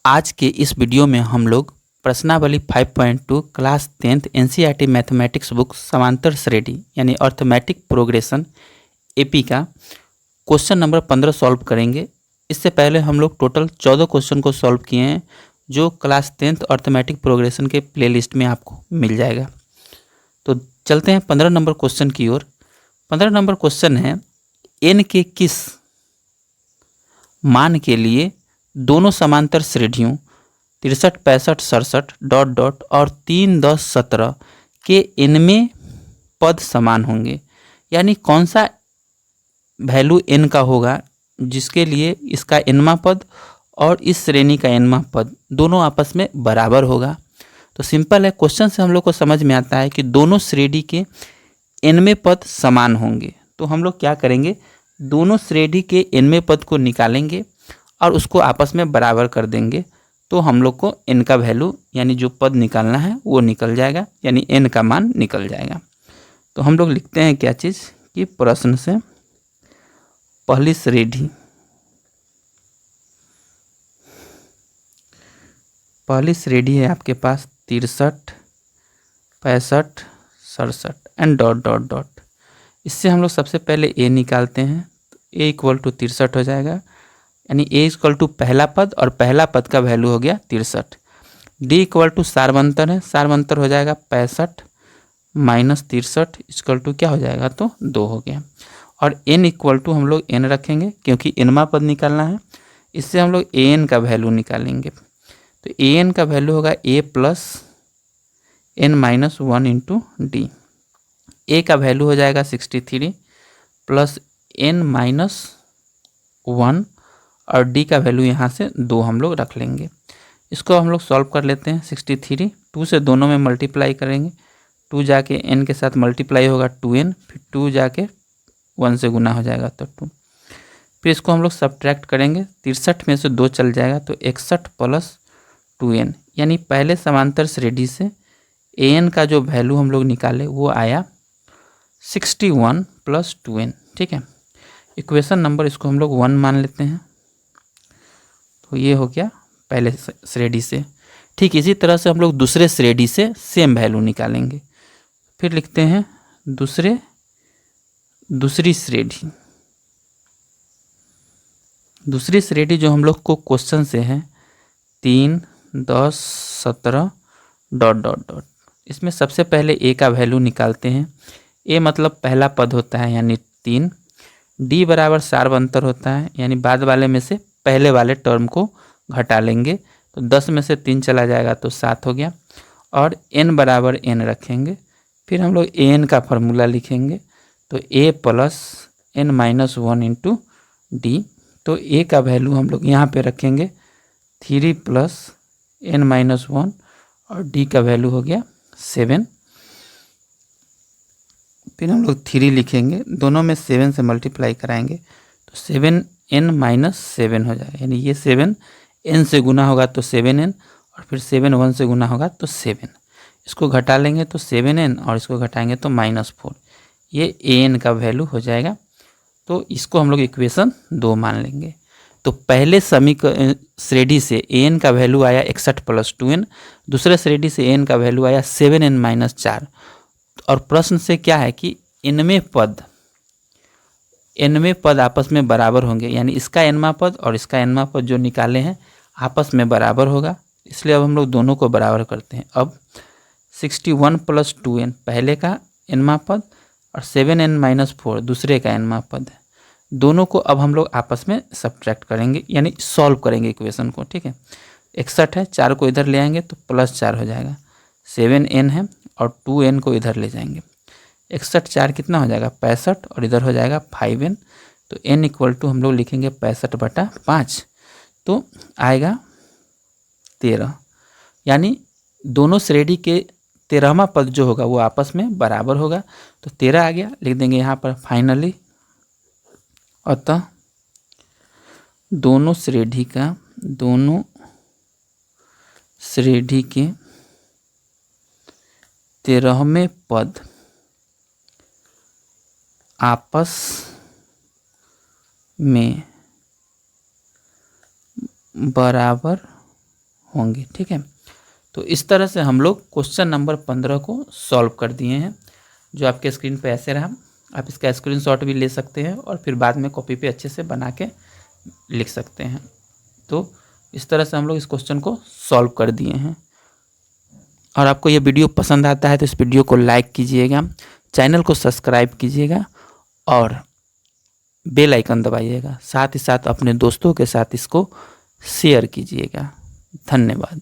आज के इस वीडियो में हम लोग प्रश्नावली 5.2 class 10th NCERT mathematics book समांतर श्रेणी यानी अर्थमेटिक प्रोग्रेशन एपी का क्वेश्चन नंबर 15 सॉल्व करेंगे। इससे पहले हम लोग टोटल 14 क्वेश्चन को सॉल्व किए हैं जो क्लास 10th अर्थमेटिक प्रोग्रेशन के प्लेलिस्ट में आपको मिल जाएगा। तो चलते हैं 15 नंबर क्वेश्चन की ओर। 15 नंबर क्वेश्चन है, एन के किस मान के लिए दोनों समांतर श्रेणियों 63, 65, 67 डॉट डॉट और 3, 10, 17 के इनमें पद समान होंगे। यानी कौन सा वैल्यू n का होगा जिसके लिए इसका nवां पद और इस श्रेणी का nवां पद दोनों आपस में बराबर होगा। तो सिंपल है, क्वेश्चन से हम लोग को समझ में आता है कि दोनों श्रेणी के nवें पद समान होंगे। तो हम लोग क्या करेंगे, दोनों श्रेणी के nवें पद को निकालेंगे और उसको आपस में बराबर कर देंगे। तो हम लोग को n का वैल्यू यानी जो पद निकालना है वो निकल जाएगा, यानी n का मान निकल जाएगा। तो हम लोग लिखते हैं क्या चीज़ कि प्रश्न से पहली श्रेणी है आपके पास 63, 65, 67 एंड डॉट डॉट डॉट। इससे हम लोग सबसे पहले a निकालते हैं। तो a इक्वल टू 63 हो जाएगा, यानी a इक्वल टू पहला पद और पहला पद का वैल्यू हो गया 63। d इक्वल टू सारवंतर है, सारवंतर हो जाएगा 65 माइनस 63 इक्वल टू क्या हो जाएगा, तो 2 हो गया। और n इक्वल टू हम लोग n रखेंगे क्योंकि nवां पद निकालना है। इससे हम लोग an का वैल्यू निकालेंगे। तो an का वैल्यू होगा a plus n minus 1 into D. a का वैल्यू हो जाएगा 63 प्लस n माइनस 1 और d का वैल्यू यहाँ से 2 हम लोग रख लेंगे। इसको हम लोग सॉल्व कर लेते हैं। 63 2 से दोनों में मल्टीप्लाई करेंगे, 2 जाके n के साथ मल्टीप्लाई होगा 2n, फिर 2 जाके 1 से गुना हो जाएगा तो 2। फिर इसको हम लोग सब्ट्रैक्ट करेंगे, 63 में से 2 चल जाएगा तो 61 प्लस 2n, यानी पहले समांतर श्रेणी से an का जो वैल्यू हम लोग निकाले वो आया 61 प्लस 2n। ठीक है, इक्वेशन नंबर इसको हम लोग 1 मान लेते हैं। तो ये हो गया पहले श्रेणी से। ठीक इसी तरह से हम लोग दूसरे श्रेणी से सेम वैल्यू निकालेंगे। फिर लिखते हैं दूसरी श्रेणी जो हम लोग को क्वेश्चन से है 3, 10, 17 डॉट डॉट डॉट। इसमें सबसे पहले a का वैल्यू निकालते हैं। a मतलब पहला पद होता है यानी 3, d बराबर सारवंतर होता है यानी बाद वाले में से पहले वाले टर्म को घटा लेंगे। तो 10 में से 3 चला जाएगा तो 7 हो गया, और n बराबर n रखेंगे। फिर हम लोग an का फॉर्मूला लिखेंगे, तो a plus n minus 1 into D. तो a का वैल्यू हम लोग यहाँ पे रखेंगे 3 प्लस n माइनस 1 और d का वैल्यू हो गया 7। फिर हम लोग 3 लिखेंगे, दोनों में 7 से मल्टीप्लाई कराएंगे तो 7n माइनस 7 हो जाएगा, यानी ये 7 n से गुना होगा तो 7n और फिर 7 1 से गुना होगा तो 7। इसको घटा लेंगे तो 7n और इसको घटाएंगे तो -4। ये an का वैल्यू हो जाएगा। तो इसको हम लोग इक्वेशन 2 मान लेंगे। तो पहले श्रेणी से an का वैल्यू आया 61 प्लस 2n, दूसरे श्रेणी से an का वैल्यू आया 7n माइनस 4। और प्रश्न से क्या है कि nवें पद आपस में बराबर होंगे, यानी इसका nवां पद और इसका nवां पद जो निकाले हैं आपस में बराबर होगा। इसलिए अब हम लोग दोनों को बराबर करते हैं। अब 61 प्लस 2n पहले का nवां पद और 7n माइनस 4 दूसरे का nवां पद है। दोनों को अब हम लोग आपस में सब्ट्रैक्ट करेंगे यानी सॉल्व करेंगे इक्वेशन को। ठीक है, 61 है, 4 को इधर ले आएंगे तो प्लस 4 हो जाएगा, 7n है और 2n को इधर ले जाएंगे। 61 4 कितना हो जाएगा 65 और इधर हो जाएगा 5n। तो n इक्वल टू हम लोग लिखेंगे 65/5, तो आएगा 13। यानी दोनों श्रेणी के 13वां पद जो होगा वो आपस में बराबर होगा। तो 13 आ गया, लिख देंगे यहाँ पर फाइनली। अतः दोनों श्रेणी के 13वें पद आपस में बराबर होंगे। ठीक है, तो इस तरह से हम लोग क्वेश्चन नंबर 15 को सॉल्व कर दिए हैं, जो आपके स्क्रीन पे ऐसे रहा। आप इसका स्क्रीनशॉट भी ले सकते हैं और फिर बाद में कॉपी पे अच्छे से बना के लिख सकते हैं। तो इस तरह से हम लोग इस क्वेश्चन को सॉल्व कर दिए हैं। और आपको ये वीडियो पसंद आता है तो इस वीडियो को लाइक कीजिएगा, चैनल को सब्सक्राइब कीजिएगा और बेल आइकन दबाइएगा। साथ ही साथ अपने दोस्तों के साथ इसको शेयर कीजिएगा। धन्यवाद।